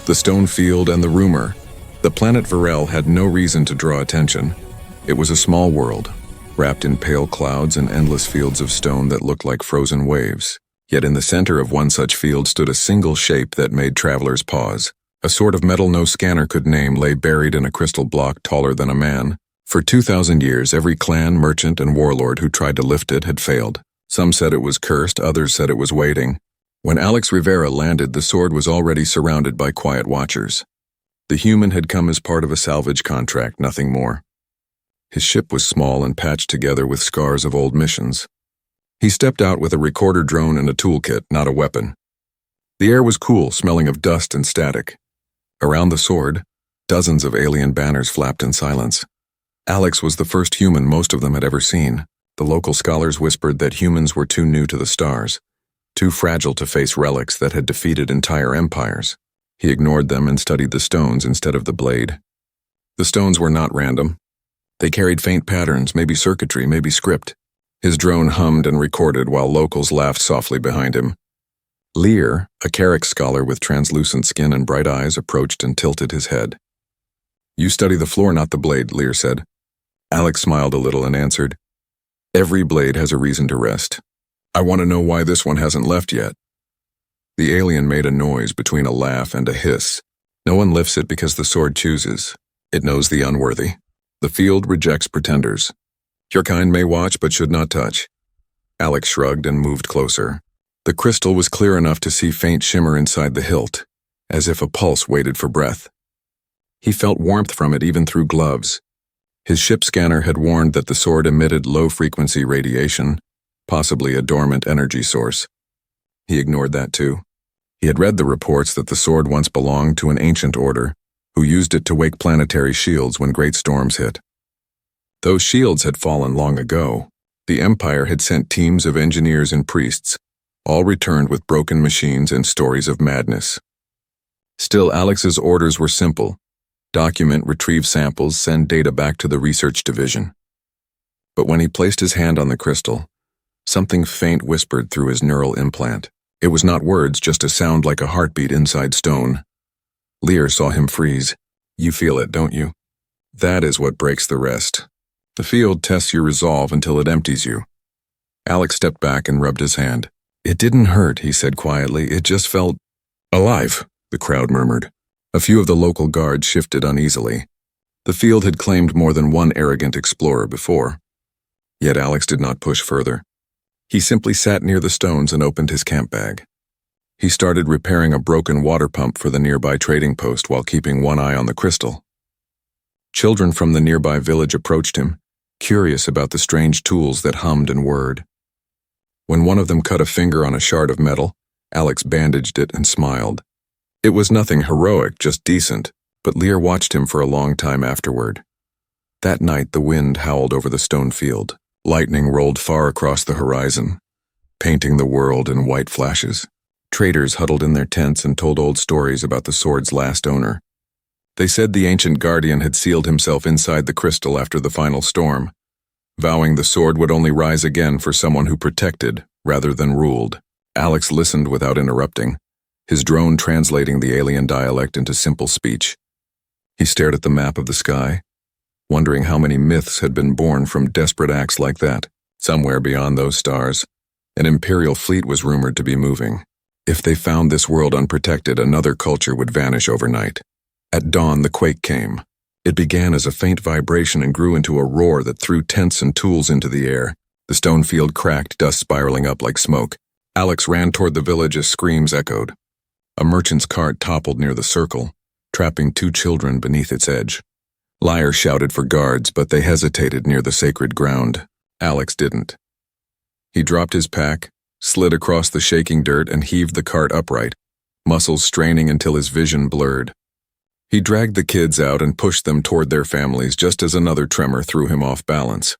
The stone field and the rumor. The planet Varel had no reason to draw attention. It was a small world, wrapped in pale clouds and endless fields of stone that looked like frozen waves. Yet in the center of one such field stood a single shape that made travelers pause. A sort of metal no scanner could name lay buried in a crystal block taller than a man. For 2,000 years, every clan, merchant, and warlord who tried to lift it had failed. Some said it was cursed, others said it was waiting. When Alex Rivera landed, the sword was already surrounded by quiet watchers. The human had come as part of a salvage contract, nothing more. His ship was small and patched together with scars of old missions. He stepped out with a recorder drone and a toolkit, not a weapon. The air was cool, smelling of dust and static. Around the sword, dozens of alien banners flapped in silence. Alex was the first human most of them had ever seen. The local scholars whispered that humans were too new to the stars, too fragile to face relics that had defeated entire empires. He ignored them and studied the stones instead of the blade. The stones were not random. They carried faint patterns, maybe circuitry, maybe script. His drone hummed and recorded while locals laughed softly behind him. Lear, a Carrick scholar with translucent skin and bright eyes, approached and tilted his head. "You study the floor, not the blade," Lear said. Alex smiled a little and answered, "Every blade has a reason to rest. I want to know why this one hasn't left yet." The alien made a noise between a laugh and a hiss. "No one lifts it because the sword chooses. It knows the unworthy. The field rejects pretenders. Your kind may watch but should not touch." Alex shrugged and moved closer. The crystal was clear enough to see faint shimmer inside the hilt, as if a pulse waited for breath. He felt warmth from it even through gloves. His ship scanner had warned that the sword emitted low-frequency radiation, possibly a dormant energy source. He ignored that too. He had read the reports that the sword once belonged to an ancient order, who used it to wake planetary shields when great storms hit. Those shields had fallen long ago. The Empire had sent teams of engineers and priests, all returned with broken machines and stories of madness. Still, Alex's orders were simple. Document, retrieve samples, send data back to the research division. But when he placed his hand on the crystal, something faint whispered through his neural implant. It was not words, just a sound like a heartbeat inside stone. Lear saw him freeze. "You feel it, don't you? That is what breaks the rest. The field tests your resolve until it empties you." Alex stepped back and rubbed his hand. "It didn't hurt," he said quietly. "It just felt alive," the crowd murmured. A few of the local guards shifted uneasily. The field had claimed more than one arrogant explorer before. Yet Alex did not push further. He simply sat near the stones and opened his camp bag. He started repairing a broken water pump for the nearby trading post while keeping one eye on the crystal. Children from the nearby village approached him, curious about the strange tools that hummed and whirred. When one of them cut a finger on a shard of metal, Alex bandaged it and smiled. It was nothing heroic, just decent, but Lear watched him for a long time afterward. That night the wind howled over the stone field. Lightning rolled far across the horizon, painting the world in white flashes. Traders huddled in their tents and told old stories about the sword's last owner. They said the ancient guardian had sealed himself inside the crystal after the final storm, vowing the sword would only rise again for someone who protected rather than ruled. Alex listened without interrupting, his drone translating the alien dialect into simple speech. He stared at the map of the sky, wondering how many myths had been born from desperate acts like that. Somewhere beyond those stars, an imperial fleet was rumored to be moving. If they found this world unprotected, another culture would vanish overnight. At dawn, the quake came. It began as a faint vibration and grew into a roar that threw tents and tools into the air. The stone field cracked, dust spiraling up like smoke. Alex ran toward the village as screams echoed. A merchant's cart toppled near the circle, trapping 2 children beneath its edge. Liar shouted for guards, but they hesitated near the sacred ground. Alex didn't. He dropped his pack, slid across the shaking dirt, and heaved the cart upright, muscles straining until his vision blurred. He dragged the kids out and pushed them toward their families just as another tremor threw him off balance.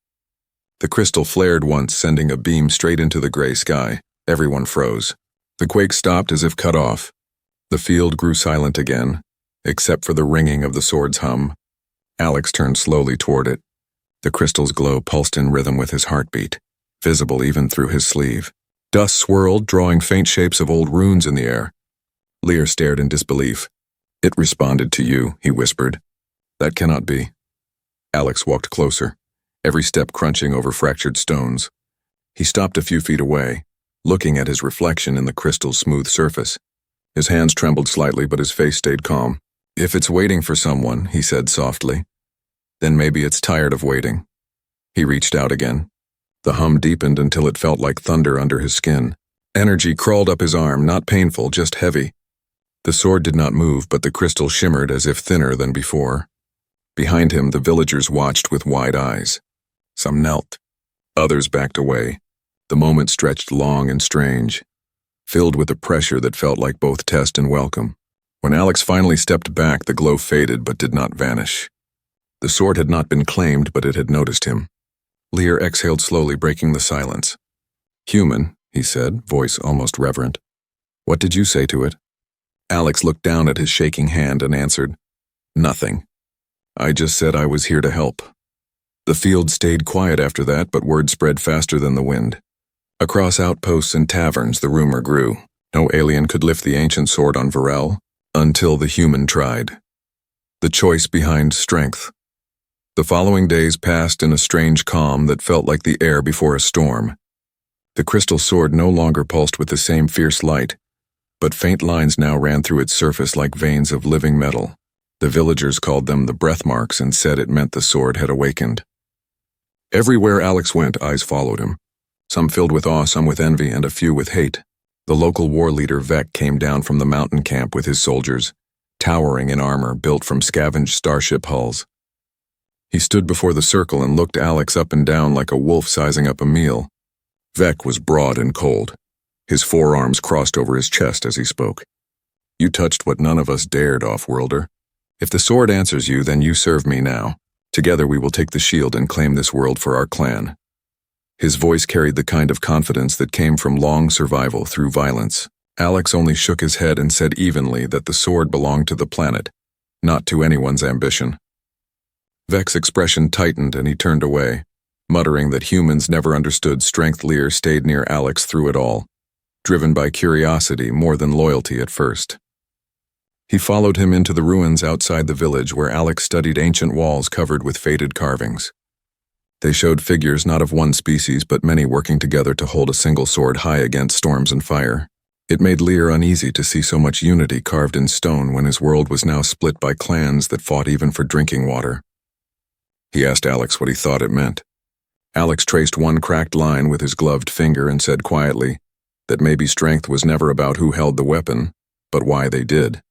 The crystal flared once, sending a beam straight into the gray sky. Everyone froze. The quake stopped as if cut off. The field grew silent again, except for the ringing of the sword's hum. Alex turned slowly toward it. The crystal's glow pulsed in rhythm with his heartbeat, visible even through his sleeve. Dust swirled, drawing faint shapes of old runes in the air. Lear stared in disbelief. It responded to you, he whispered. That cannot be. Alex walked closer, every step crunching over fractured stones. He stopped a few feet away, looking at his reflection in the crystal's smooth surface. His hands trembled slightly, but his face stayed calm. If it's waiting for someone, he said softly, then maybe it's tired of waiting. He reached out again. The hum deepened until it felt like thunder under his skin. Energy crawled up his arm, not painful, just heavy. The sword did not move, but the crystal shimmered as if thinner than before. Behind him, the villagers watched with wide eyes. Some knelt. Others backed away. The moment stretched long and strange, filled with a pressure that felt like both test and welcome. When Alex finally stepped back, the glow faded but did not vanish. The sword had not been claimed, but it had noticed him. Lear exhaled slowly, breaking the silence. Human, he said, voice almost reverent. What did you say to it? Alex looked down at his shaking hand and answered, Nothing. I just said I was here to help. The field stayed quiet after that, but word spread faster than the wind. Across outposts and taverns, the rumor grew. No alien could lift the ancient sword on Varel, until the human tried. The choice behind strength. The following days passed in a strange calm that felt like the air before a storm. The crystal sword no longer pulsed with the same fierce light, but faint lines now ran through its surface like veins of living metal. The villagers called them the breath marks and said it meant the sword had awakened. Everywhere Alex went, eyes followed him. Some filled with awe, some with envy, and a few with hate. The local war leader Vec came down from the mountain camp with his soldiers, towering in armor built from scavenged starship hulls. He stood before the circle and looked Alex up and down like a wolf sizing up a meal. Vec was broad and cold. His forearms crossed over his chest as he spoke. You touched what none of us dared, off-worlder. If the sword answers you, then you serve me now. Together we will take the shield and claim this world for our clan. His voice carried the kind of confidence that came from long survival through violence. Alex only shook his head and said evenly that the sword belonged to the planet, not to anyone's ambition. Vec's expression tightened and he turned away, muttering that humans never understood strength. Lear stayed near Alex through it all, driven by curiosity more than loyalty at first. He followed him into the ruins outside the village where Alex studied ancient walls covered with faded carvings. They showed figures not of one species but many working together to hold a single sword high against storms and fire. It made Lear uneasy to see so much unity carved in stone when his world was now split by clans that fought even for drinking water. He asked Alex what he thought it meant. Alex traced one cracked line with his gloved finger and said quietly that maybe strength was never about who held the weapon, but why they did.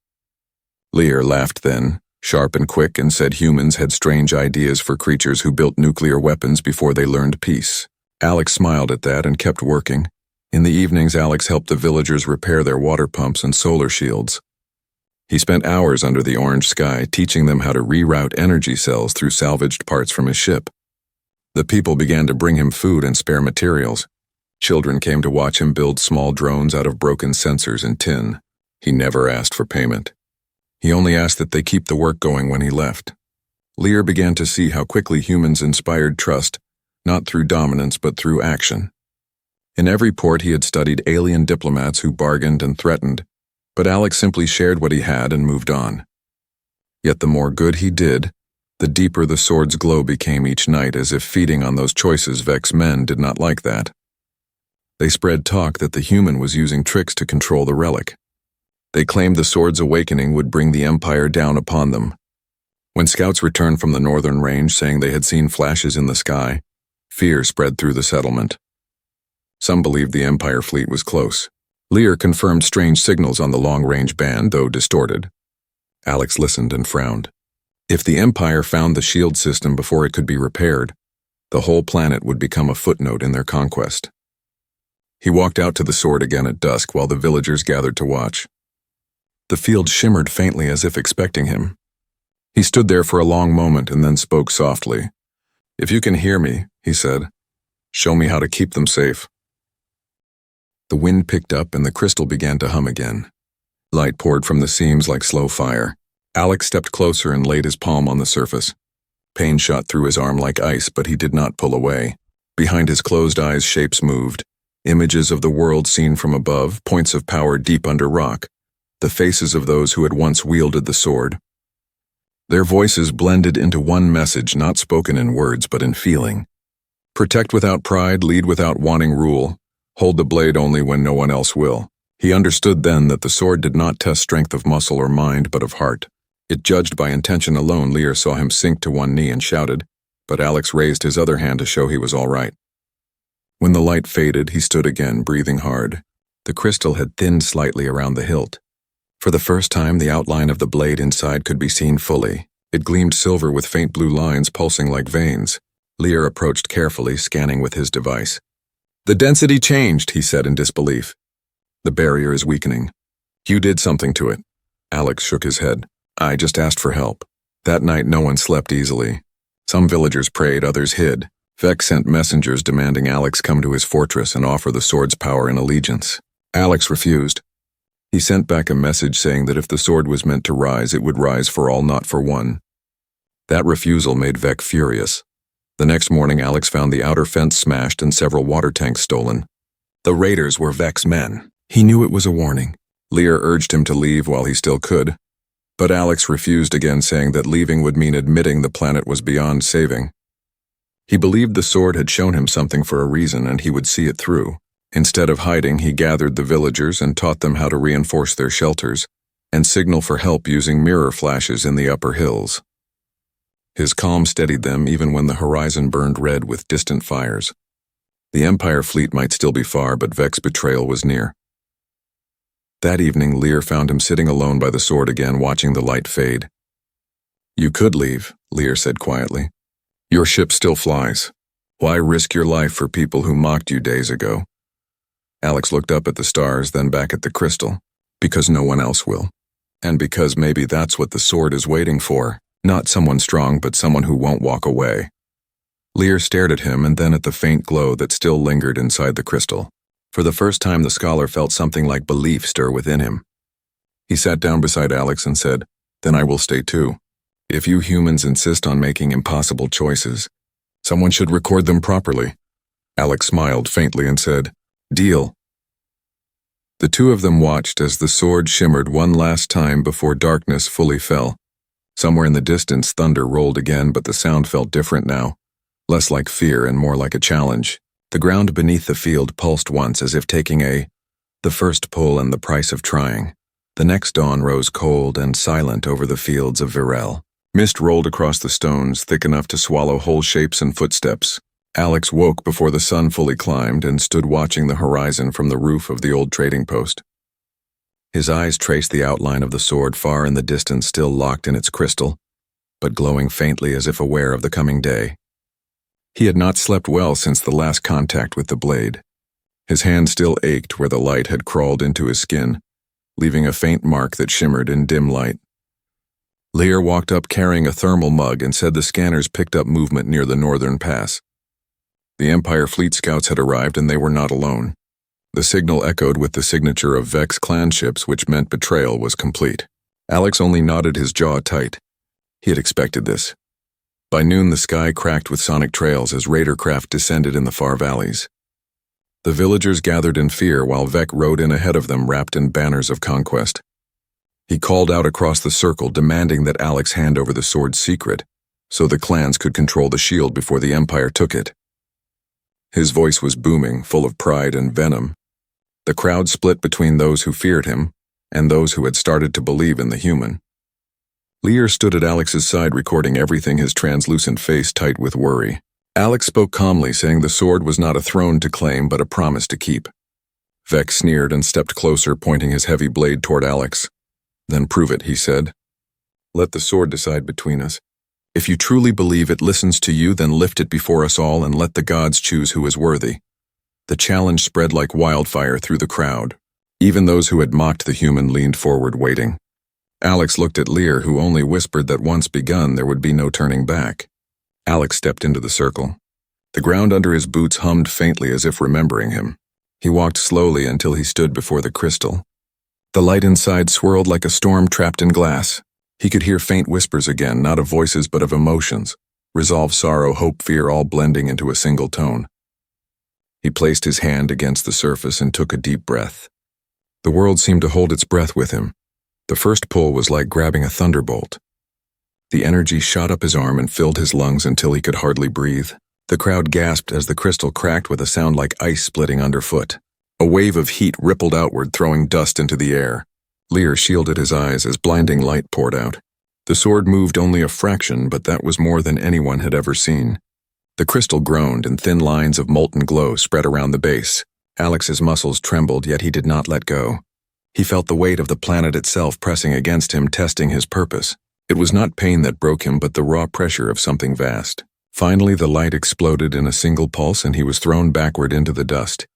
Lear laughed then, sharp and quick, and said humans had strange ideas for creatures who built nuclear weapons before they learned peace. Alex smiled at that and kept working. In the evenings, Alex helped the villagers repair their water pumps and solar shields. He spent hours under the orange sky teaching them how to reroute energy cells through salvaged parts from his ship. The people began to bring him food and spare materials. Children came to watch him build small drones out of broken sensors and tin. He never asked for payment. He only asked that they keep the work going when he left. Lear began to see how quickly humans inspired trust, not through dominance but through action. In every port he had studied alien diplomats who bargained and threatened, but Alex simply shared what he had and moved on. Yet the more good he did, the deeper the sword's glow became each night, as if feeding on those choices. Vec's men did not like that. They spread talk that the human was using tricks to control the relic. They claimed the sword's awakening would bring the Empire down upon them. When scouts returned from the northern range saying they had seen flashes in the sky, fear spread through the settlement. Some believed the Empire fleet was close. Lear confirmed strange signals on the long-range band, though distorted. Alex listened and frowned. If the Empire found the shield system before it could be repaired, the whole planet would become a footnote in their conquest. He walked out to the sword again at dusk while the villagers gathered to watch. The field shimmered faintly as if expecting him. He stood there for a long moment and then spoke softly. If you can hear me, he said, show me how to keep them safe. The wind picked up and the crystal began to hum again. Light poured from the seams like slow fire. Alex stepped closer and laid his palm on the surface. Pain shot through his arm like ice, but he did not pull away. Behind his closed eyes, shapes moved. Images of the world seen from above, points of power deep under rock. the faces of those who had once wielded the sword. Their voices blended into one message, not spoken in words but in feeling. Protect without pride, lead without wanting rule, hold the blade only when no one else will. He understood then that the sword did not test strength of muscle or mind but of heart. It judged by intention alone. Lear saw him sink to one knee and shouted, but Alex raised his other hand to show he was all right. When the light faded, he stood again, breathing hard. The crystal had thinned slightly around the hilt. For the first time, the outline of the blade inside could be seen fully. It gleamed silver with faint blue lines pulsing like veins. Lear approached carefully, scanning with his device. "The density changed," he said in disbelief. "The barrier is weakening. You did something to it." Alex shook his head. "I just asked for help." That night no one slept easily. Some villagers prayed, others hid. Vex sent messengers demanding Alex come to his fortress and offer the sword's power and allegiance. Alex refused. He sent back a message saying that if the sword was meant to rise, it would rise for all, not for one. That refusal made Vex furious. The next morning, Alex found the outer fence smashed and several water tanks stolen. The raiders were Vex's men. He knew it was a warning. Lear urged him to leave while he still could, but Alex refused again, saying that leaving would mean admitting the planet was beyond saving. He believed the sword had shown him something for a reason, and he would see it through. Instead of hiding, he gathered the villagers and taught them how to reinforce their shelters and signal for help using mirror flashes in the upper hills. His calm steadied them even when the horizon burned red with distant fires. The Empire fleet might still be far, but Vex's betrayal was near. That evening, Lear found him sitting alone by the sword again, watching the light fade. "You could leave," Lear said quietly. "Your ship still flies. Why risk your life for people who mocked you days ago?" Alex looked up at the stars, then back at the crystal. "Because no one else will. And because maybe that's what the sword is waiting for. Not someone strong, but someone who won't walk away." Lear stared at him and then at the faint glow that still lingered inside the crystal. For the first time, the scholar felt something like belief stir within him. He sat down beside Alex and said, "Then I will stay too. If you humans insist on making impossible choices, someone should record them properly." Alex smiled faintly and said, "Deal." The two of them watched as the sword shimmered one last time before darkness fully fell. Somewhere in the distance, thunder rolled again, but the sound felt different now, less like fear and more like a challenge. The ground beneath the field pulsed once, as if taking the first pull and the price of trying. The next dawn rose cold and silent over the fields of Virel. Mist rolled across the stones, thick enough to swallow whole shapes and footsteps. Alex woke before the sun fully climbed and stood watching the horizon from the roof of the old trading post. His eyes traced the outline of the sword far in the distance, still locked in its crystal, but glowing faintly as if aware of the coming day. He had not slept well since the last contact with the blade. His hand still ached where the light had crawled into his skin, leaving a faint mark that shimmered in dim light. Lear walked up carrying a thermal mug and said the scanners picked up movement near the northern pass. The Empire fleet scouts had arrived and they were not alone. The signal echoed with the signature of Vex clan ships, which meant betrayal was complete. Alex only nodded, his jaw tight. He had expected this. By noon, the sky cracked with sonic trails as raider craft descended in the far valleys. The villagers gathered in fear while Vex rode in ahead of them, wrapped in banners of conquest. He called out across the circle, demanding that Alex hand over the sword's secret, so the clans could control the shield before the Empire took it. His voice was booming, full of pride and venom. The crowd split between those who feared him and those who had started to believe in the human. Lear stood at Alex's side, recording everything, his translucent face tight with worry. Alex spoke calmly, saying the sword was not a throne to claim, but a promise to keep. Vex sneered and stepped closer, pointing his heavy blade toward Alex. "Then prove it," he said. "Let the sword decide between us. If you truly believe it listens to you, then lift it before us all and let the gods choose who is worthy." The challenge spread like wildfire through the crowd. Even those who had mocked the human leaned forward, waiting. Alex looked at Lear, who only whispered that once begun, there would be no turning back. Alex stepped into the circle. The ground under his boots hummed faintly as if remembering him. He walked slowly until he stood before the crystal. The light inside swirled like a storm trapped in glass. He could hear faint whispers again, not of voices but of emotions. Resolve, sorrow, hope, fear, all blending into a single tone. He placed his hand against the surface and took a deep breath. The world seemed to hold its breath with him. The first pull was like grabbing a thunderbolt. The energy shot up his arm and filled his lungs until he could hardly breathe. The crowd gasped as the crystal cracked with a sound like ice splitting underfoot. A wave of heat rippled outward, throwing dust into the air. Lear shielded his eyes as blinding light poured out. The sword moved only a fraction, but that was more than anyone had ever seen. The crystal groaned, and thin lines of molten glow spread around the base. Alex's muscles trembled, yet he did not let go. He felt the weight of the planet itself pressing against him, testing his purpose. It was not pain that broke him, but the raw pressure of something vast. Finally, the light exploded in a single pulse, and he was thrown backward into the dust.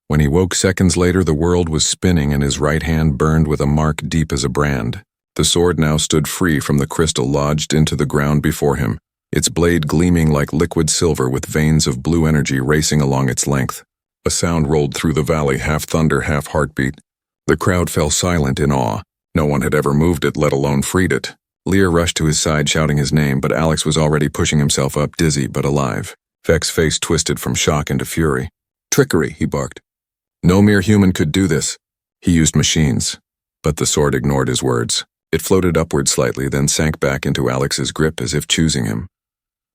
When he woke seconds later, the world was spinning, and his right hand burned with a mark deep as a brand. The sword now stood free from the crystal lodged into the ground before him, its blade gleaming like liquid silver with veins of blue energy racing along its length. A sound rolled through the valley, half thunder, half heartbeat. The crowd fell silent in awe. No one had ever moved it, let alone freed it. Lear rushed to his side, shouting his name, but Alex was already pushing himself up, dizzy but alive. Vec's face twisted from shock into fury. "Trickery," he barked. "No mere human could do this." He used machines. But the sword ignored his words. It floated upward slightly, then sank back into Alex's grip as if choosing him.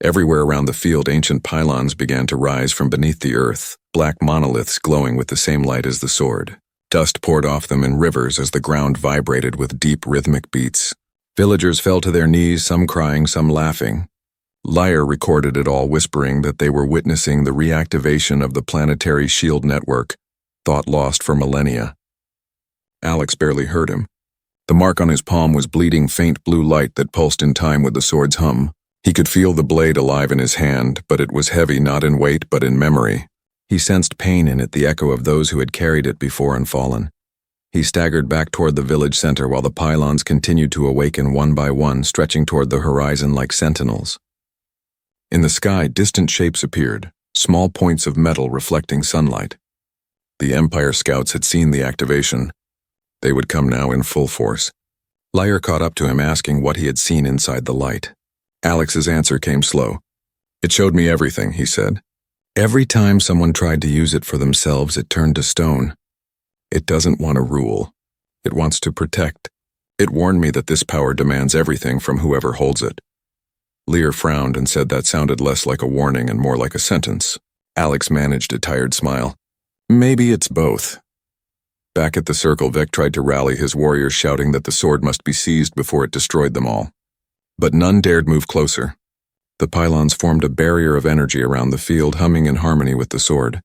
Everywhere around the field, ancient pylons began to rise from beneath the earth, black monoliths glowing with the same light as the sword. Dust poured off them in rivers as the ground vibrated with deep rhythmic beats. Villagers fell to their knees, some crying, some laughing. Lyre recorded it all, whispering that they were witnessing the reactivation of the planetary shield network, thought lost for millennia. Alex barely heard him. The mark on his palm was bleeding faint blue light that pulsed in time with the sword's hum. He could feel the blade alive in his hand, but it was heavy not in weight but in memory. He sensed pain in it, the echo of those who had carried it before and fallen. He staggered back toward the village center while the pylons continued to awaken one by one, stretching toward the horizon like sentinels. In the sky, distant shapes appeared, small points of metal reflecting sunlight. The Empire scouts had seen the activation. They would come now in full force. Lyre caught up to him, asking what he had seen inside the light. Alex's answer came slow. "It showed me everything," he said. "Every time someone tried to use it for themselves, it turned to stone. It doesn't want to rule. It wants to protect. It warned me that this power demands everything from whoever holds it." Lear frowned and said that sounded less like a warning and more like a sentence. Alex managed a tired smile. "Maybe it's both." Back at the circle, Vec tried to rally his warriors, shouting that the sword must be seized before it destroyed them all. But none dared move closer. The pylons formed a barrier of energy around the field, humming in harmony with the sword.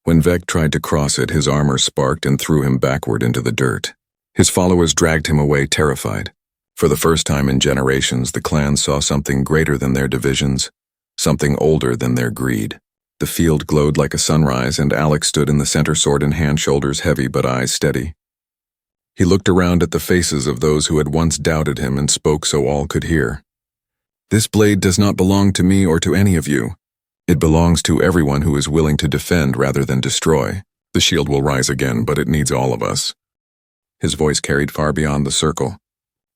When Vec tried to cross it, his armor sparked and threw him backward into the dirt. His followers dragged him away, terrified. For the first time in generations, the clan saw something greater than their divisions, something older than their greed. The field glowed like a sunrise, and Alex stood in the center, sword in hand, shoulders heavy but eyes steady. He looked around at the faces of those who had once doubted him and spoke so all could hear. "This blade does not belong to me or to any of you. It belongs to everyone who is willing to defend rather than destroy. The shield will rise again, but it needs all of us." His voice carried far beyond the circle.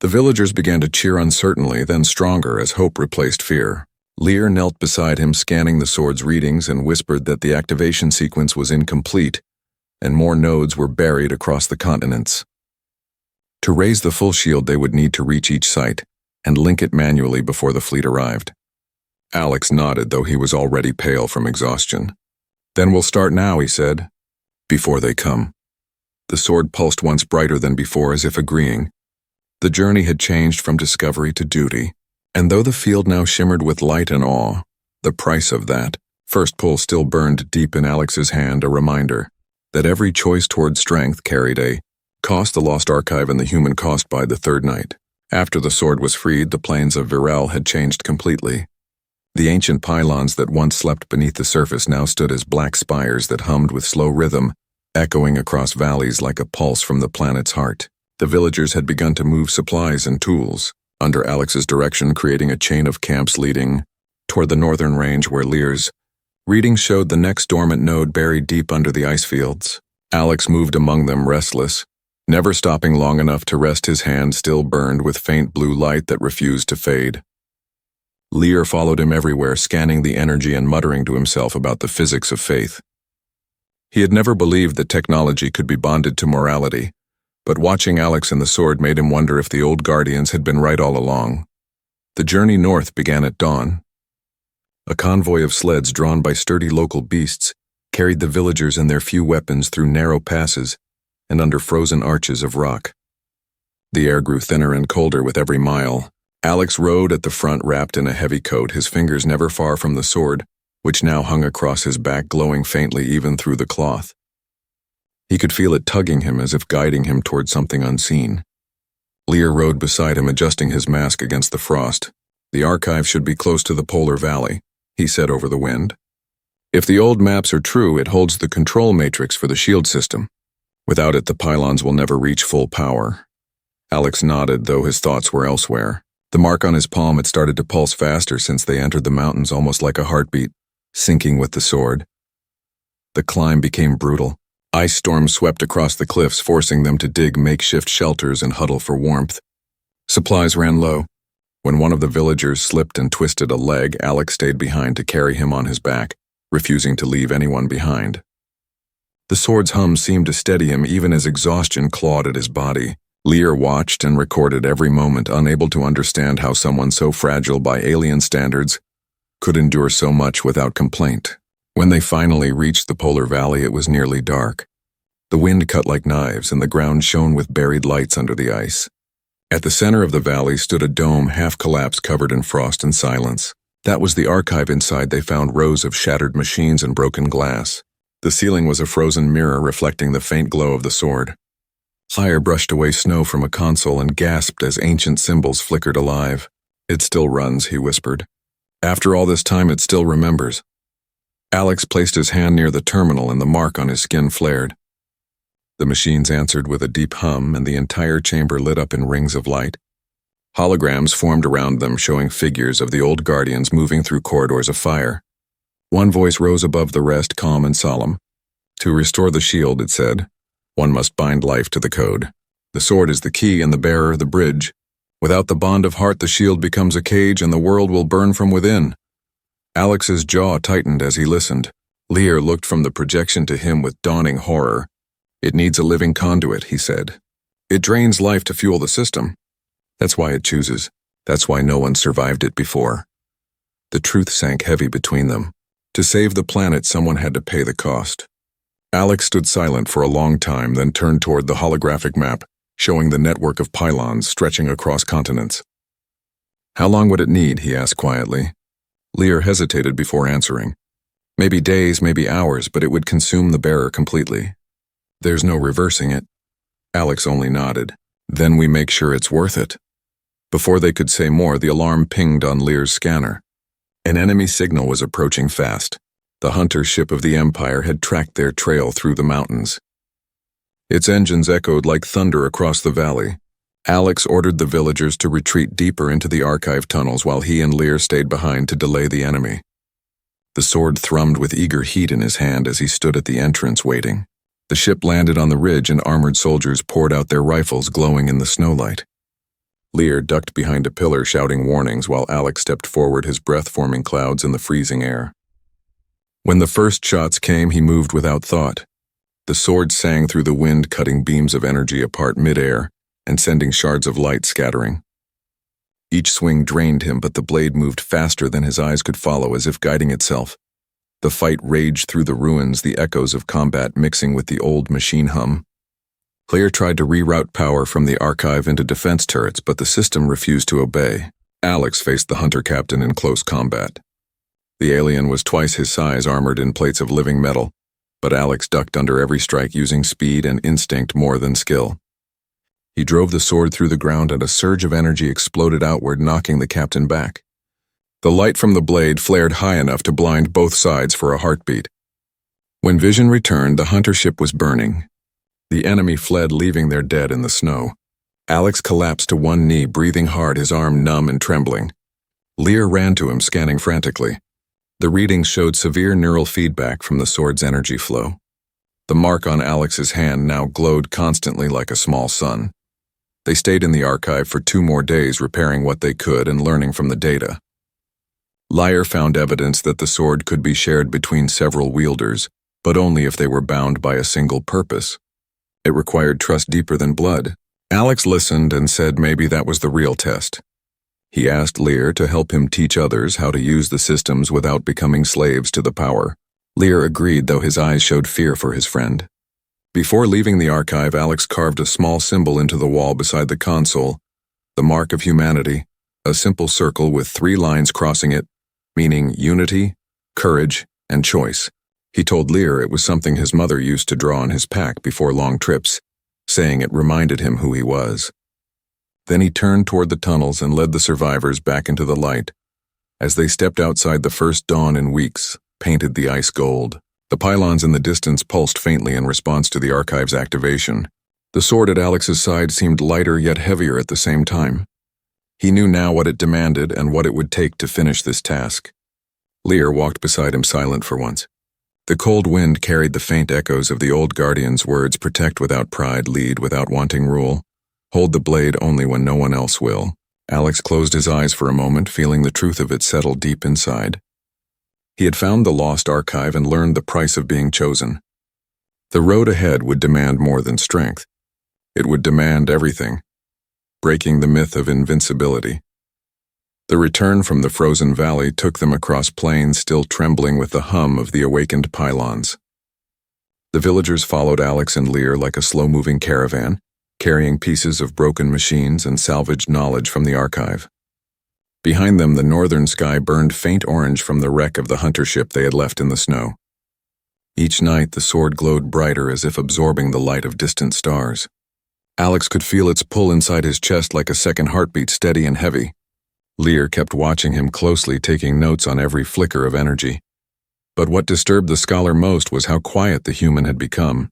The villagers began to cheer uncertainly, then stronger as hope replaced fear. Lear knelt beside him, scanning the sword's readings, and whispered that the activation sequence was incomplete, and more nodes were buried across the continents. To raise the full shield, they would need to reach each site and link it manually before the fleet arrived. Alex nodded, though he was already pale from exhaustion. "Then we'll start now," he said. "Before they come." The sword pulsed once brighter than before, as if agreeing. The journey had changed from discovery to duty, and though the field now shimmered with light and awe, the price of that first pull still burned deep in Alex's hand, a reminder that every choice toward strength carried a cost. The lost archive and the human cost by the third night. After the sword was freed, the plains of Virel had changed completely. The ancient pylons that once slept beneath the surface now stood as black spires that hummed with slow rhythm, echoing across valleys like a pulse from the planet's heart. The villagers had begun to move supplies and tools, under Alex's direction, creating a chain of camps leading toward the northern range where Lear's readings showed the next dormant node buried deep under the ice fields. Alex moved among them, restless, never stopping long enough to rest. His hand still burned with faint blue light that refused to fade. Lear followed him everywhere, scanning the energy and muttering to himself about the physics of faith. He had never believed that technology could be bonded to morality, But watching Alex and the sword made him wonder if the old guardians had been right all along. The journey north began at dawn. A convoy of sleds drawn by sturdy local beasts carried the villagers and their few weapons through narrow passes and under frozen arches of rock. The air grew thinner and colder with every mile. Alex rode at the front wrapped in a heavy coat, his fingers never far from the sword, which now hung across his back, glowing faintly even through the cloth. He could feel it tugging him as if guiding him toward something unseen. Lear rode beside him, adjusting his mask against the frost. "The archive should be close to the polar valley," he said over the wind. "If the old maps are true, it holds the control matrix for the shield system. Without it, the pylons will never reach full power." Alex nodded, though his thoughts were elsewhere. The mark on his palm had started to pulse faster since they entered the mountains, almost like a heartbeat, syncing with the sword. The climb became brutal. Ice storms swept across the cliffs, forcing them to dig makeshift shelters and huddle for warmth. Supplies ran low. When one of the villagers slipped and twisted a leg, Alex stayed behind to carry him on his back, refusing to leave anyone behind. The sword's hum seemed to steady him even as exhaustion clawed at his body. Lear watched and recorded every moment, unable to understand how someone so fragile by alien standards could endure so much without complaint. When they finally reached the polar valley, it was nearly dark. The wind cut like knives, and the ground shone with buried lights under the ice. At the center of the valley stood a dome, half-collapsed, covered in frost and silence. That was the archive. Inside, they found rows of shattered machines and broken glass. The ceiling was a frozen mirror reflecting the faint glow of the sword. Fire brushed away snow from a console and gasped as ancient symbols flickered alive. "It still runs," he whispered. "After all this time, it still remembers." Alex placed his hand near the terminal and the mark on his skin flared. The machines answered with a deep hum, and the entire chamber lit up in rings of light. Holograms formed around them, showing figures of the old guardians moving through corridors of fire. One voice rose above the rest, calm and solemn. "To restore the shield," it said, "one must bind life to the code. The sword is the key and the bearer the bridge. Without the bond of heart, the shield becomes a cage and the world will burn from within." Alex's jaw tightened as he listened. Lear looked from the projection to him with dawning horror. "It needs a living conduit," he said. "It drains life to fuel the system. That's why it chooses. That's why no one survived it before." The truth sank heavy between them. To save the planet, someone had to pay the cost. Alex stood silent for a long time, then turned toward the holographic map, showing the network of pylons stretching across continents. "How long would it need?" he asked quietly. Lear hesitated before answering. "Maybe days, maybe hours, but it would consume the bearer completely." "There's no reversing it." Alex only nodded. "Then we make sure it's worth it." Before they could say more, the alarm pinged on Lear's scanner. An enemy signal was approaching fast. The hunter ship of the Empire had tracked their trail through the mountains. Its engines echoed like thunder across the valley. Alex ordered the villagers to retreat deeper into the archive tunnels while he and Lear stayed behind to delay the enemy. The sword thrummed with eager heat in his hand as he stood at the entrance waiting. The ship landed on the ridge and armored soldiers poured out their rifles, glowing in the snowlight. Lear ducked behind a pillar, shouting warnings, while Alex stepped forward, his breath forming clouds in the freezing air. When the first shots came, he moved without thought. The sword sang through the wind, cutting beams of energy apart mid-air and sending shards of light scattering. Each swing drained him, but the blade moved faster than his eyes could follow, as if guiding itself. The fight raged through the ruins, the echoes of combat mixing with the old machine hum. Lear tried to reroute power from the archive into defense turrets, but the system refused to obey. Alex faced the hunter captain in close combat. The alien was twice his size, armored in plates of living metal, but Alex ducked under every strike, using speed and instinct more than skill. He drove the sword through the ground, and a surge of energy exploded outward, knocking the captain back. The light from the blade flared high enough to blind both sides for a heartbeat. When vision returned, the hunter ship was burning. The enemy fled, leaving their dead in the snow. Alex collapsed to one knee, breathing hard, his arm numb and trembling. Lear ran to him, scanning frantically. The readings showed severe neural feedback from the sword's energy flow. The mark on Alex's hand now glowed constantly like a small sun. They stayed in the archive for 2 more days, repairing what they could and learning from the data. Lear found evidence that the sword could be shared between several wielders, but only if they were bound by a single purpose. It required trust deeper than blood. Alex listened and said maybe that was the real test. He asked Lear to help him teach others how to use the systems without becoming slaves to the power. Lear agreed, though his eyes showed fear for his friend. Before leaving the archive, Alex carved a small symbol into the wall beside the console, the mark of humanity, a simple circle with 3 lines crossing it, meaning unity, courage, and choice. He told Lear it was something his mother used to draw on his pack before long trips, saying it reminded him who he was. Then he turned toward the tunnels and led the survivors back into the light. As they stepped outside, the first dawn in weeks painted the ice gold. The pylons in the distance pulsed faintly in response to the archive's activation. The sword at Alex's side seemed lighter yet heavier at the same time. He knew now what it demanded and what it would take to finish this task. Lear walked beside him, silent for once. The cold wind carried the faint echoes of the old guardian's words: protect without pride, lead without wanting rule, hold the blade only when no one else will. Alex closed his eyes for a moment, feeling the truth of it settle deep inside. He had found the lost archive and learned the price of being chosen. The road ahead would demand more than strength. It would demand everything, breaking the myth of invincibility. The return from the frozen valley took them across plains still trembling with the hum of the awakened pylons. The villagers followed Alex and Lear like a slow-moving caravan, carrying pieces of broken machines and salvaged knowledge from the archive. Behind them, the northern sky burned faint orange from the wreck of the hunter ship they had left in the snow. Each night, the sword glowed brighter, as if absorbing the light of distant stars. Alex could feel its pull inside his chest like a second heartbeat, steady and heavy. Lear kept watching him closely, taking notes on every flicker of energy. But what disturbed the scholar most was how quiet the human had become.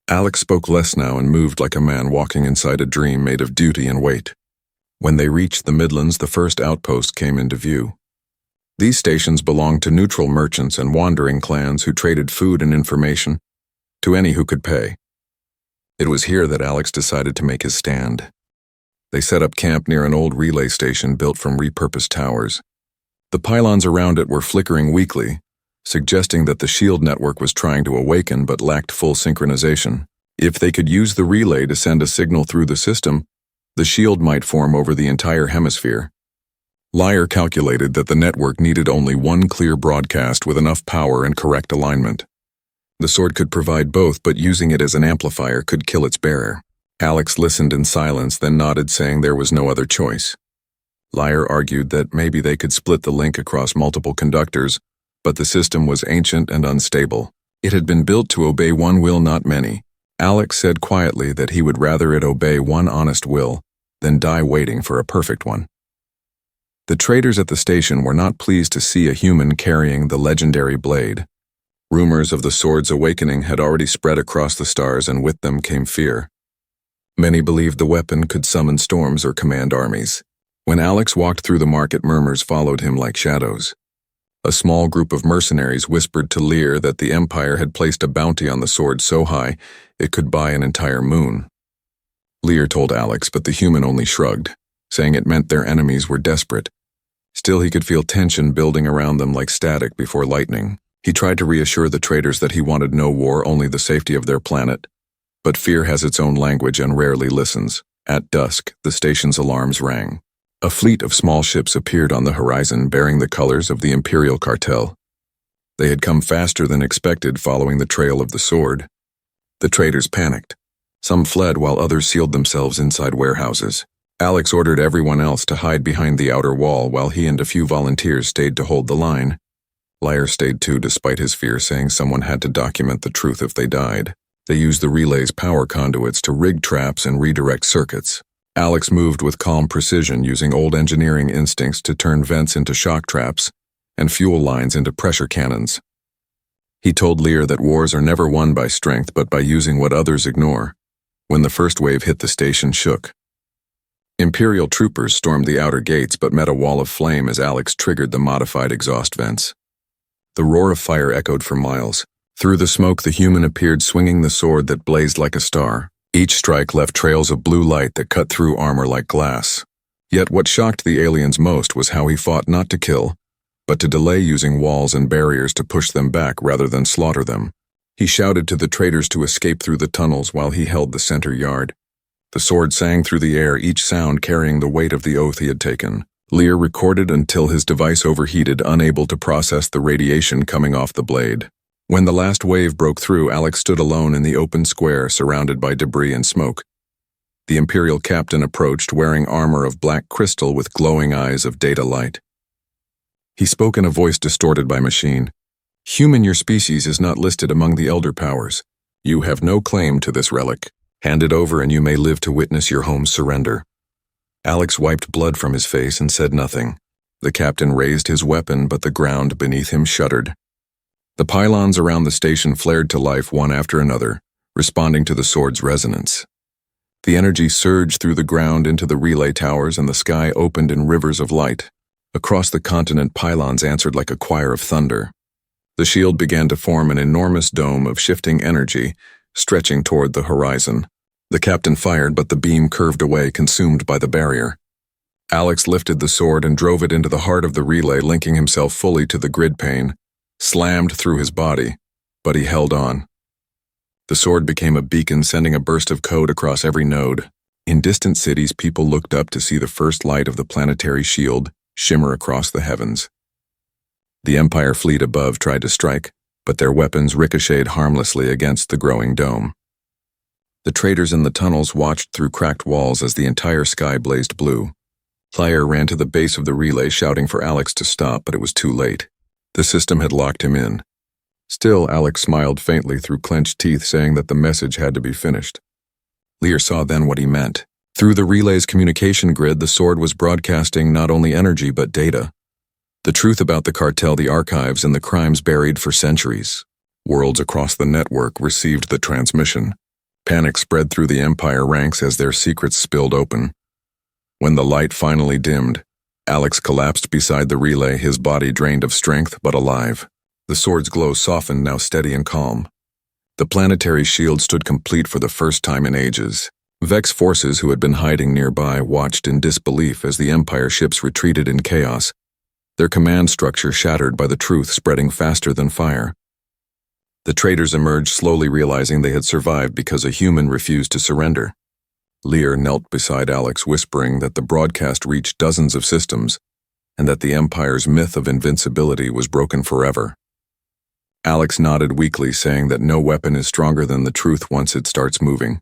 Alex spoke less now and moved like a man walking inside a dream made of duty and weight. When they reached the Midlands, the first outpost came into view. These stations belonged to neutral merchants and wandering clans who traded food and information to any who could pay. It was here that Alex decided to make his stand. They set up camp near an old relay station built from repurposed towers. The pylons around it were flickering weakly, suggesting that the shield network was trying to awaken but lacked full synchronization. If they could use the relay to send a signal through the system, the shield might form over the entire hemisphere. Lear calculated that the network needed only one clear broadcast with enough power and correct alignment. The sword could provide both, but using it as an amplifier could kill its bearer. Alex listened in silence, then nodded, saying there was no other choice. Lear argued that maybe they could split the link across multiple conductors, but the system was ancient and unstable. It had been built to obey one will, not many. Alex said quietly that he would rather it obey one honest will than die waiting for a perfect one. The traders at the station were not pleased to see a human carrying the legendary blade. Rumors of the sword's awakening had already spread across the stars, and with them came fear. Many believed the weapon could summon storms or command armies. When Alex walked through the market, murmurs followed him like shadows. A small group of mercenaries whispered to Lear that the Empire had placed a bounty on the sword so high it could buy an entire moon. Lear told Alex, but the human only shrugged, saying it meant their enemies were desperate. Still, he could feel tension building around them like static before lightning. He tried to reassure the traders that he wanted no war, only the safety of their planet. But fear has its own language and rarely listens. At dusk, the station's alarms rang. A fleet of small ships appeared on the horizon, bearing the colors of the Imperial cartel. They had come faster than expected, following the trail of the sword. The traders panicked. Some fled while others sealed themselves inside warehouses. Alex ordered everyone else to hide behind the outer wall while he and a few volunteers stayed to hold the line. Lear stayed too, despite his fear, saying someone had to document the truth if they died. They used the relay's power conduits to rig traps and redirect circuits. Alex moved with calm precision, using old engineering instincts to turn vents into shock traps and fuel lines into pressure cannons. He told Lear that wars are never won by strength but by using what others ignore. When the first wave hit, the station shook. Imperial troopers stormed the outer gates but met a wall of flame as Alex triggered the modified exhaust vents. The roar of fire echoed for miles. Through the smoke, the human appeared, swinging the sword that blazed like a star. Each strike left trails of blue light that cut through armor like glass. Yet what shocked the aliens most was how he fought not to kill, but to delay, using walls and barriers to push them back rather than slaughter them. He shouted to the traders to escape through the tunnels while he held the center yard. The sword sang through the air, each sound carrying the weight of the oath he had taken. Lear recorded until his device overheated, unable to process the radiation coming off the blade. When the last wave broke through, Alex stood alone in the open square, surrounded by debris and smoke. The Imperial captain approached, wearing armor of black crystal with glowing eyes of data light. He spoke in a voice distorted by machine. "Human, your species is not listed among the Elder Powers. You have no claim to this relic. Hand it over and you may live to witness your home's surrender." Alex wiped blood from his face and said nothing. The captain raised his weapon, but the ground beneath him shuddered. The pylons around the station flared to life one after another, responding to the sword's resonance. The energy surged through the ground into the relay towers, and the sky opened in rivers of light. Across the continent, pylons answered like a choir of thunder. The shield began to form an enormous dome of shifting energy, stretching toward the horizon. The captain fired, but the beam curved away, consumed by the barrier. Alex lifted the sword and drove it into the heart of the relay, linking himself fully to the grid pane. Slammed through his body, but he held on. The sword became a beacon, sending a burst of code across every node. In distant cities, people looked up to see the first light of the planetary shield shimmer across the heavens. The Empire fleet above tried to strike, but their weapons ricocheted harmlessly against the growing dome. The traders in the tunnels watched through cracked walls as the entire sky blazed blue. Liar ran to the base of the relay, shouting for Alex to stop, but it was too late. The system had locked him in. Still, Alex smiled faintly through clenched teeth, saying that the message had to be finished. Lear saw then what he meant. Through the relay's communication grid, the sword was broadcasting not only energy but data. The truth about the cartel, the archives, and the crimes buried for centuries. Worlds across the network received the transmission. Panic spread through the Empire ranks as their secrets spilled open. When the light finally dimmed, Alex collapsed beside the relay, his body drained of strength but alive. The sword's glow softened, now steady and calm. The planetary shield stood complete for the first time in ages. Vex forces who had been hiding nearby watched in disbelief as the Empire ships retreated in chaos, their command structure shattered by the truth spreading faster than fire. The traders emerged, slowly realizing they had survived because a human refused to surrender. Lear knelt beside Alex, whispering that the broadcast reached dozens of systems and that the Empire's myth of invincibility was broken forever. Alex nodded weakly, saying that no weapon is stronger than the truth once it starts moving.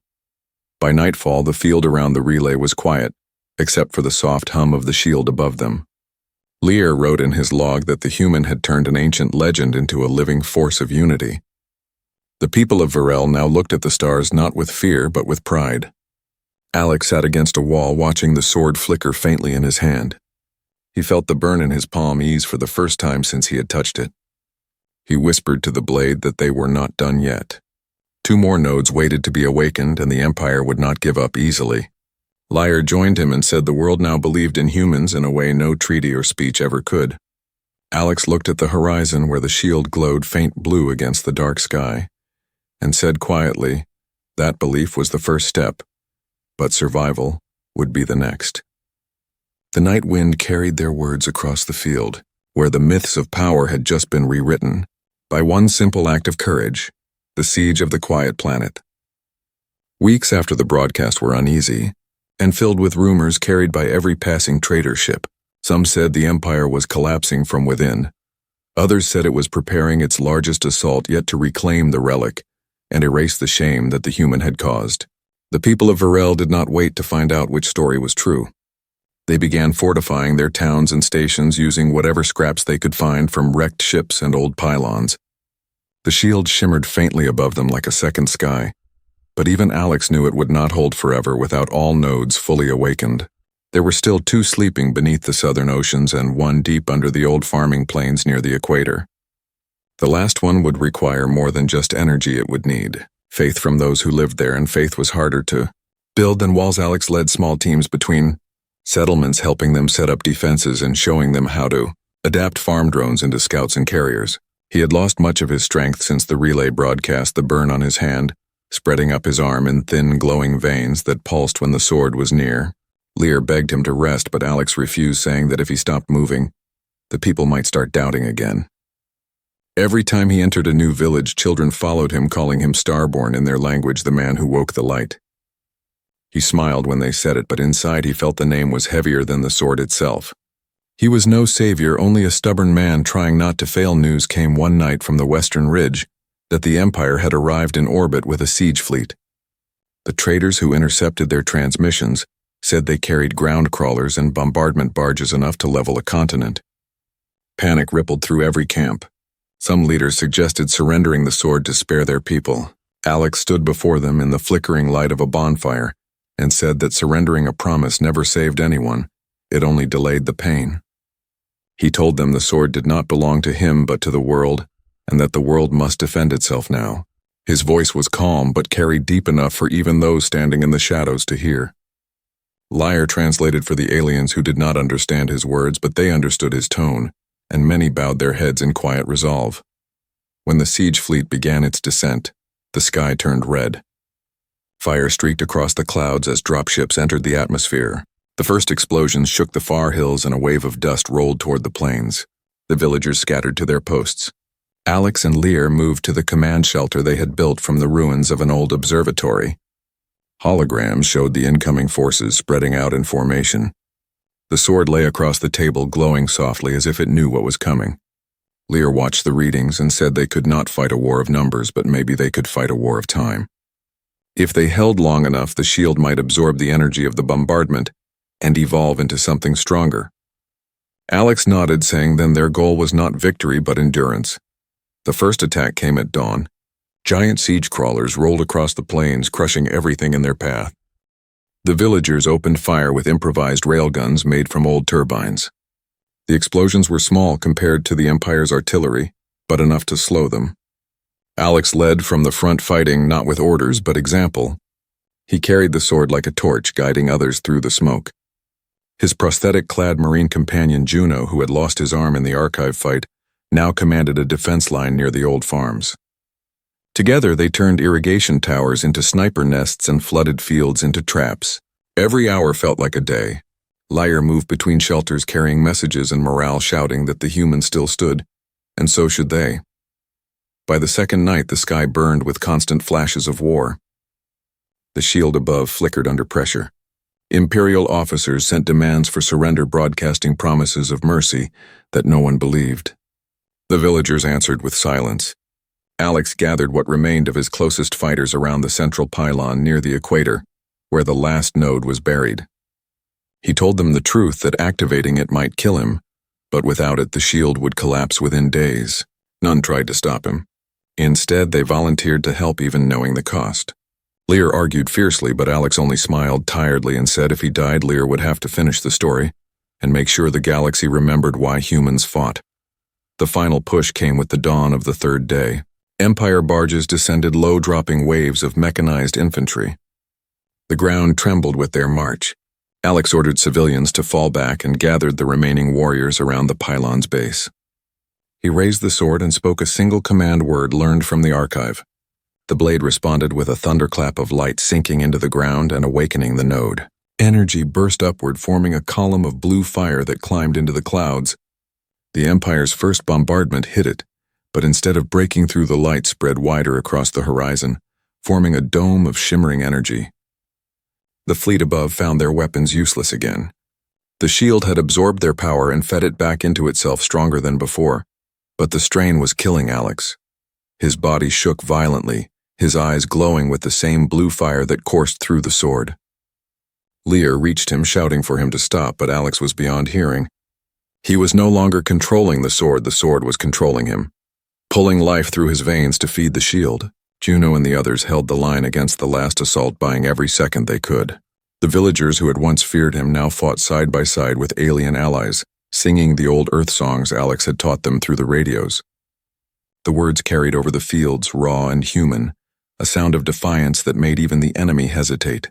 By nightfall, the field around the relay was quiet, except for the soft hum of the shield above them. Lear wrote in his log that the human had turned an ancient legend into a living force of unity. The people of Varel now looked at the stars not with fear but with pride. Alex sat against a wall, watching the sword flicker faintly in his hand. He felt the burn in his palm ease for the first time since he had touched it. He whispered to the blade that they were not done yet. 2 more nodes waited to be awakened, and the Empire would not give up easily. Liar joined him and said the world now believed in humans in a way no treaty or speech ever could. Alex looked at the horizon where the shield glowed faint blue against the dark sky, and said quietly, that belief was the first step, but survival would be the next. The night wind carried their words across the field, where the myths of power had just been rewritten, by one simple act of courage, the siege of the quiet planet. Weeks after the broadcast were uneasy, and filled with rumors carried by every passing trader ship. Some said the Empire was collapsing from within. Others said it was preparing its largest assault yet to reclaim the relic and erase the shame that the human had caused. The people of Varel did not wait to find out which story was true. They began fortifying their towns and stations using whatever scraps they could find from wrecked ships and old pylons. The shield shimmered faintly above them like a second sky, but even Alex knew it would not hold forever without all nodes fully awakened. There were still 2 sleeping beneath the southern oceans and 1 deep under the old farming plains near the equator. The last one would require more than just energy it would need. Faith from those who lived there, and faith was harder to build than walls. Alex led small teams between settlements, helping them set up defenses and showing them how to adapt farm drones into scouts and carriers. He had lost much of his strength since the relay broadcast, the burn on his hand, spreading up his arm in thin, glowing veins that pulsed when the sword was near. Lear begged him to rest, but Alex refused, saying that if he stopped moving, the people might start doubting again. Every time he entered a new village, children followed him, calling him Starborn, in their language, the man who woke the light. He smiled when they said it, but inside he felt the name was heavier than the sword itself. He was no savior, only a stubborn man trying not to fail. News came one night from the Western Ridge that the Empire had arrived in orbit with a siege fleet. The traders who intercepted their transmissions said they carried ground crawlers and bombardment barges enough to level a continent. Panic rippled through every camp. Some leaders suggested surrendering the sword to spare their people. Alex stood before them in the flickering light of a bonfire and said that surrendering a promise never saved anyone, it only delayed the pain. He told them the sword did not belong to him but to the world, and that the world must defend itself now. His voice was calm but carried deep enough for even those standing in the shadows to hear. Liar translated for the aliens who did not understand his words, but they understood his tone, and many bowed their heads in quiet resolve. When the siege fleet began its descent, the sky turned red. Fire streaked across the clouds as dropships entered the atmosphere. The first explosions shook the far hills and a wave of dust rolled toward the plains. The villagers scattered to their posts. Alex and Lear moved to the command shelter they had built from the ruins of an old observatory. Holograms showed the incoming forces spreading out in formation. The sword lay across the table, glowing softly as if it knew what was coming. Lear watched the readings and said they could not fight a war of numbers, but maybe they could fight a war of time. If they held long enough, the shield might absorb the energy of the bombardment and evolve into something stronger. Alex nodded, saying then their goal was not victory but endurance. The first attack came at dawn. Giant siege crawlers rolled across the plains, crushing everything in their path. The villagers opened fire with improvised railguns made from old turbines. The explosions were small compared to the Empire's artillery, but enough to slow them. Alex led from the front, fighting not with orders but example. He carried the sword like a torch, guiding others through the smoke. His prosthetic-clad marine companion Juno, who had lost his arm in the archive fight, now commanded a defense line near the old farms. Together they turned irrigation towers into sniper nests and flooded fields into traps. Every hour felt like a day. Liar moved between shelters carrying messages and morale shouting that the humans still stood, and so should they. By the second night the sky burned with constant flashes of war. The shield above flickered under pressure. Imperial officers sent demands for surrender, broadcasting promises of mercy that no one believed. The villagers answered with silence. Alex gathered what remained of his closest fighters around the central pylon near the equator, where the last node was buried. He told them the truth, that activating it might kill him, but without it the shield would collapse within days. None tried to stop him. Instead, they volunteered to help, even knowing the cost. Lear argued fiercely, but Alex only smiled tiredly and said if he died, Lear would have to finish the story and make sure the galaxy remembered why humans fought. The final push came with the dawn of the third day. Empire barges descended low-dropping waves of mechanized infantry. The ground trembled with their march. Alex ordered civilians to fall back and gathered the remaining warriors around the pylon's base. He raised the sword and spoke a single command word learned from the archive. The blade responded with a thunderclap of light, sinking into the ground and awakening the node. Energy burst upward, forming a column of blue fire that climbed into the clouds. The Empire's first bombardment hit it, but instead of breaking through, the light spread wider across the horizon, forming a dome of shimmering energy. The fleet above found their weapons useless again. The shield had absorbed their power and fed it back into itself stronger than before, but the strain was killing Alex. His body shook violently, his eyes glowing with the same blue fire that coursed through the sword. Lear reached him, shouting for him to stop, but Alex was beyond hearing. He was no longer controlling the sword was controlling him, pulling life through his veins to feed the shield. Juno and the others held the line against the last assault, buying every second they could. The villagers who had once feared him now fought side by side with alien allies, singing the old Earth songs Alex had taught them through the radios. The words carried over the fields, raw and human, a sound of defiance that made even the enemy hesitate.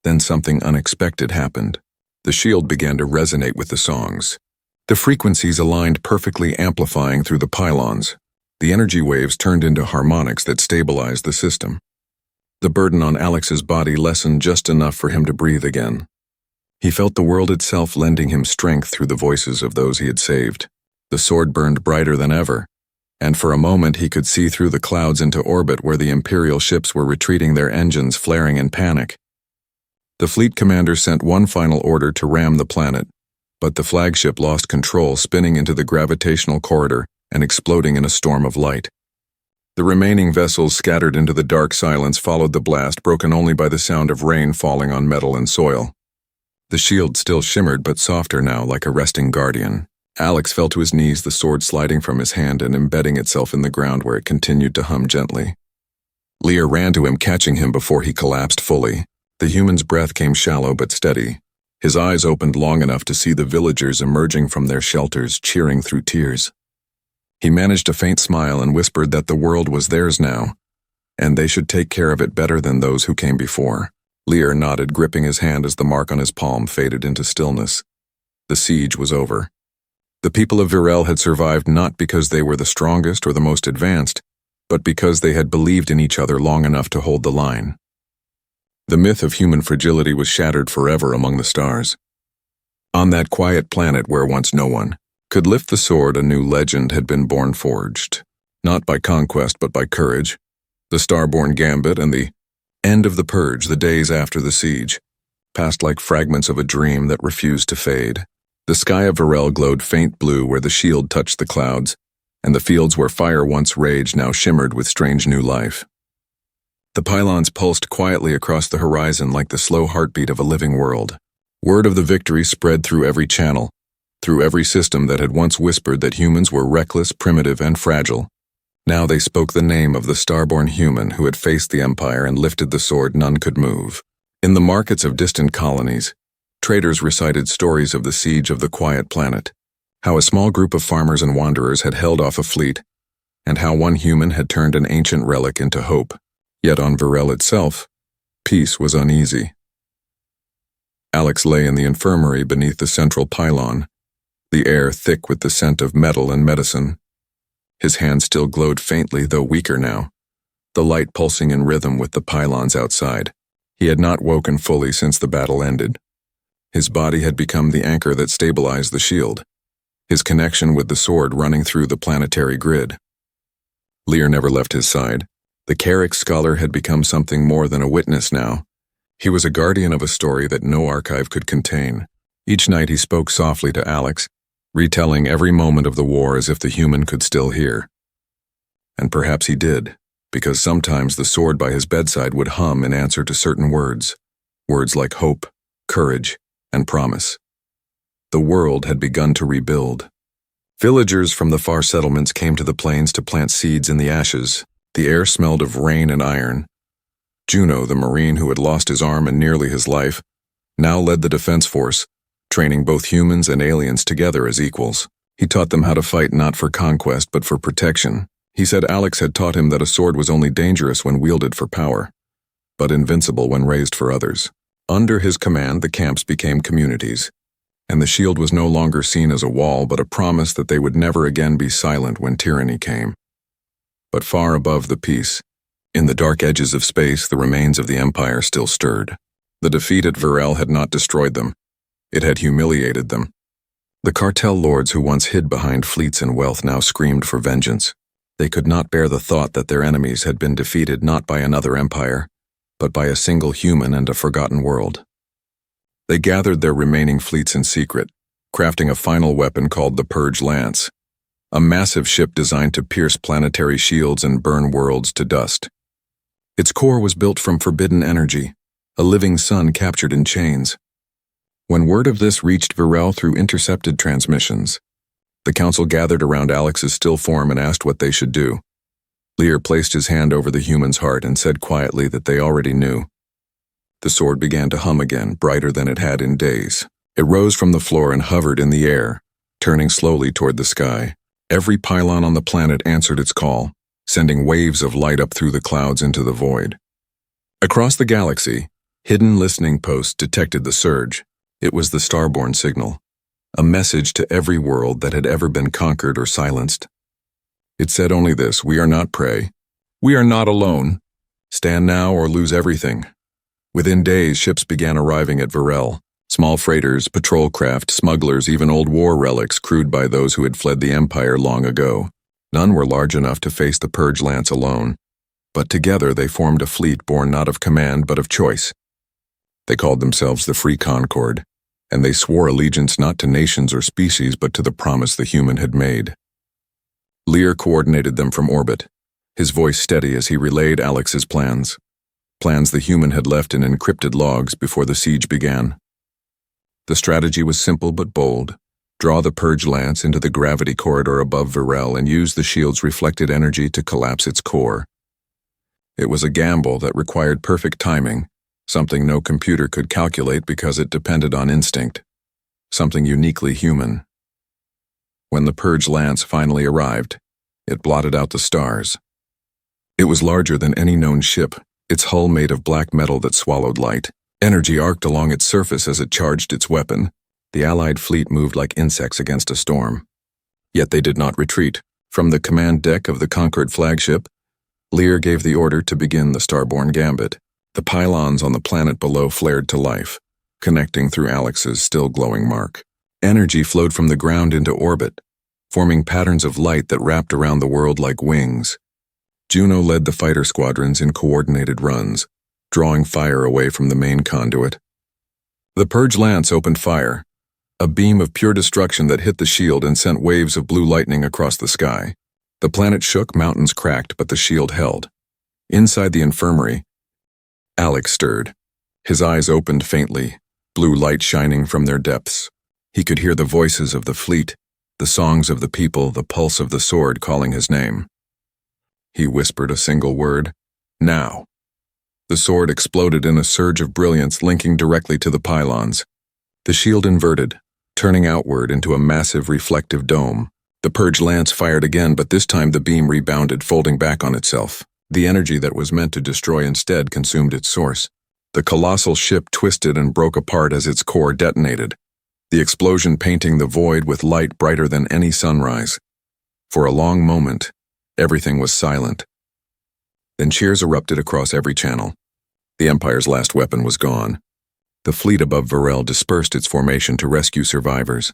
Then something unexpected happened. The shield began to resonate with the songs. The frequencies aligned perfectly, amplifying through the pylons. The energy waves turned into harmonics that stabilized the system. The burden on Alex's body lessened just enough for him to breathe again. He felt the world itself lending him strength through the voices of those he had saved. The sword burned brighter than ever, and for a moment he could see through the clouds into orbit where the Imperial ships were retreating, their engines flaring in panic. The fleet commander sent one final order to ram the planet, but the flagship lost control, spinning into the gravitational corridor and exploding in a storm of light. The remaining vessels scattered into the dark silence followed the blast, broken only by the sound of rain falling on metal and soil. The shield still shimmered, but softer now, like a resting guardian. Alex fell to his knees, the sword sliding from his hand and embedding itself in the ground where it continued to hum gently. Lear ran to him, catching him before he collapsed fully. The human's breath came shallow but steady. His eyes opened long enough to see the villagers emerging from their shelters, cheering through tears. He managed a faint smile and whispered that the world was theirs now, and they should take care of it better than those who came before. Lear nodded, gripping his hand as the mark on his palm faded into stillness. The siege was over. The people of Virel had survived not because they were the strongest or the most advanced, but because they had believed in each other long enough to hold the line. The myth of human fragility was shattered forever among the stars. On that quiet planet where once no one could lift the sword, a new legend had been born, forged, not by conquest but by courage. The Starborn Gambit and the end of the Purge, the days after the siege, passed like fragments of a dream that refused to fade. The sky of Virel glowed faint blue where the shield touched the clouds, and the fields where fire once raged now shimmered with strange new life. The pylons pulsed quietly across the horizon like the slow heartbeat of a living world. Word of the victory spread through every channel, through every system that had once whispered that humans were reckless, primitive, and fragile. Now they spoke the name of the starborn human who had faced the Empire and lifted the sword none could move. In the markets of distant colonies, traders recited stories of the siege of the quiet planet, how a small group of farmers and wanderers had held off a fleet, and how one human had turned an ancient relic into hope. Yet on Virel itself, peace was uneasy. Alex lay in the infirmary beneath the central pylon, the air thick with the scent of metal and medicine. His hand still glowed faintly, though weaker now, the light pulsing in rhythm with the pylons outside. He had not woken fully since the battle ended. His body had become the anchor that stabilized the shield, his connection with the sword running through the planetary grid. Lear never left his side. The Carrick scholar had become something more than a witness now. He was a guardian of a story that no archive could contain. Each night he spoke softly to Alex, retelling every moment of the war as if the human could still hear. And perhaps he did, because sometimes the sword by his bedside would hum in answer to certain words like hope, courage, and promise. The world had begun to rebuild. Villagers from the far settlements came to the plains to plant seeds in the ashes. The air smelled of rain and iron. Juno, the Marine who had lost his arm and nearly his life, now led the defense force, training both humans and aliens together as equals. He taught them how to fight not for conquest but for protection. He said Alex had taught him that a sword was only dangerous when wielded for power, but invincible when raised for others. Under his command, the camps became communities, and the shield was no longer seen as a wall but a promise that they would never again be silent when tyranny came. But far above the peace, in the dark edges of space, the remains of the Empire still stirred. The defeat at Virel had not destroyed them. It had humiliated them. The cartel lords who once hid behind fleets and wealth now screamed for vengeance. They could not bear the thought that their enemies had been defeated not by another empire, but by a single human and a forgotten world. They gathered their remaining fleets in secret, crafting a final weapon called the Purge Lance, a massive ship designed to pierce planetary shields and burn worlds to dust. Its core was built from forbidden energy, a living sun captured in chains. When word of this reached Virel through intercepted transmissions, the council gathered around Alex's still form and asked what they should do. Lear placed his hand over the human's heart and said quietly that they already knew. The sword began to hum again, brighter than it had in days. It rose from the floor and hovered in the air, turning slowly toward the sky. Every pylon on the planet answered its call, sending waves of light up through the clouds into the void. Across the galaxy, hidden listening posts detected the surge. It was the Starborn signal, a message to every world that had ever been conquered or silenced. It said only this: we are not prey. We are not alone. Stand now or lose everything. Within days, ships began arriving at Virel. Small freighters, patrol craft, smugglers, even old war relics crewed by those who had fled the Empire long ago. None were large enough to face the Purge Lance alone, but together they formed a fleet born not of command but of choice. They called themselves the Free Concord, and they swore allegiance not to nations or species but to the promise the human had made. Lear coordinated them from orbit, his voice steady as he relayed Alex's plans the human had left in encrypted logs before the siege began. The strategy was simple but bold. Draw the Purge Lance into the gravity corridor above Varel and use the shield's reflected energy to collapse its core. It was a gamble that required perfect timing, something no computer could calculate because it depended on instinct, something uniquely human. When the Purge Lance finally arrived, it blotted out the stars. It was larger than any known ship, its hull made of black metal that swallowed light. Energy arced along its surface as it charged its weapon. The Allied fleet moved like insects against a storm. Yet they did not retreat. From the command deck of the Concord flagship, Lear gave the order to begin the Starborn Gambit. The pylons on the planet below flared to life, connecting through Alex's still glowing mark. Energy flowed from the ground into orbit, forming patterns of light that wrapped around the world like wings. Juno led the fighter squadrons in coordinated runs, drawing fire away from the main conduit. The Purge Lance opened fire, a beam of pure destruction that hit the shield and sent waves of blue lightning across the sky. The planet shook, mountains cracked, but the shield held. Inside the infirmary, Alex stirred. His eyes opened faintly, blue light shining from their depths. He could hear the voices of the fleet, the songs of the people, the pulse of the sword calling his name. He whispered a single word, "Now." The sword exploded in a surge of brilliance linking directly to the pylons. The shield inverted, turning outward into a massive reflective dome. The Purge Lance fired again, but this time the beam rebounded, folding back on itself. The energy that was meant to destroy instead consumed its source. The colossal ship twisted and broke apart as its core detonated, the explosion painting the void with light brighter than any sunrise. For a long moment, everything was silent. Then cheers erupted across every channel. The Empire's last weapon was gone. The fleet above Varel dispersed its formation to rescue survivors,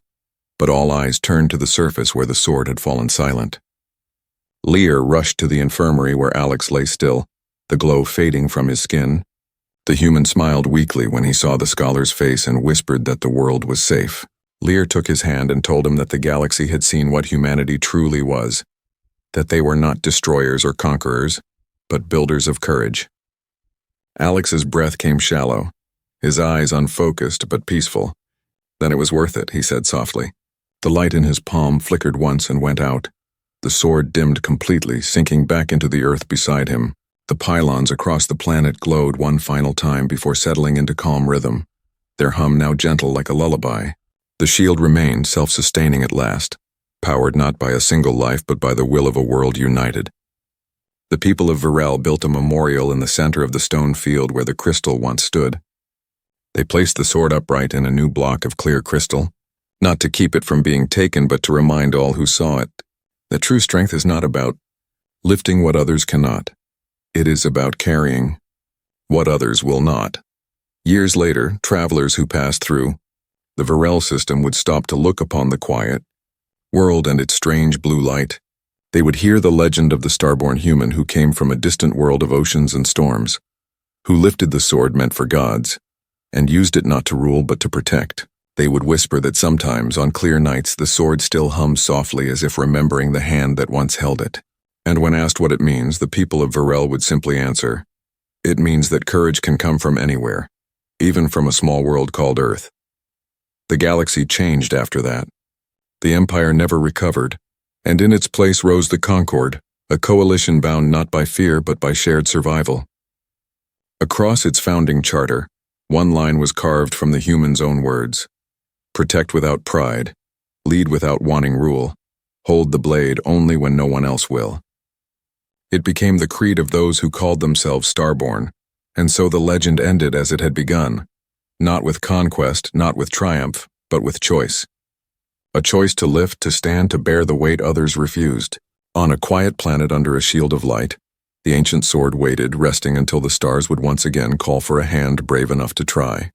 but all eyes turned to the surface where the sword had fallen silent. Lear rushed to the infirmary where Alex lay still, the glow fading from his skin. The human smiled weakly when he saw the scholar's face and whispered that the world was safe. Lear took his hand and told him that the galaxy had seen what humanity truly was, that they were not destroyers or conquerors, but builders of courage. Alex's breath came shallow, his eyes unfocused but peaceful. "Then it was worth it," he said softly. The light in his palm flickered once and went out. The sword dimmed completely, sinking back into the earth beside him. The pylons across the planet glowed one final time before settling into calm rhythm, their hum now gentle like a lullaby. The shield remained self-sustaining at last, powered not by a single life but by the will of a world united. The people of Varel built a memorial in the center of the stone field where the crystal once stood. They placed the sword upright in a new block of clear crystal, not to keep it from being taken but to remind all who saw it that true strength is not about lifting what others cannot. It is about carrying what others will not. Years later, travelers who passed through the Varel system would stop to look upon the quiet world and its strange blue light. They would hear the legend of the starborn human who came from a distant world of oceans and storms, who lifted the sword meant for gods, and used it not to rule but to protect. They would whisper that sometimes, on clear nights, the sword still hums softly as if remembering the hand that once held it. And when asked what it means, the people of Varel would simply answer, "It means that courage can come from anywhere, even from a small world called Earth." The galaxy changed after that. The Empire never recovered, and in its place rose the Concord, a coalition bound not by fear but by shared survival. Across its founding charter, one line was carved from the human's own words: "Protect without pride, lead without wanting rule, hold the blade only when no one else will." It became the creed of those who called themselves Starborn, and so the legend ended as it had begun, not with conquest, not with triumph, but with choice. A choice to lift, to stand, to bear the weight others refused. On a quiet planet under a shield of light, the ancient sword waited, resting until the stars would once again call for a hand brave enough to try.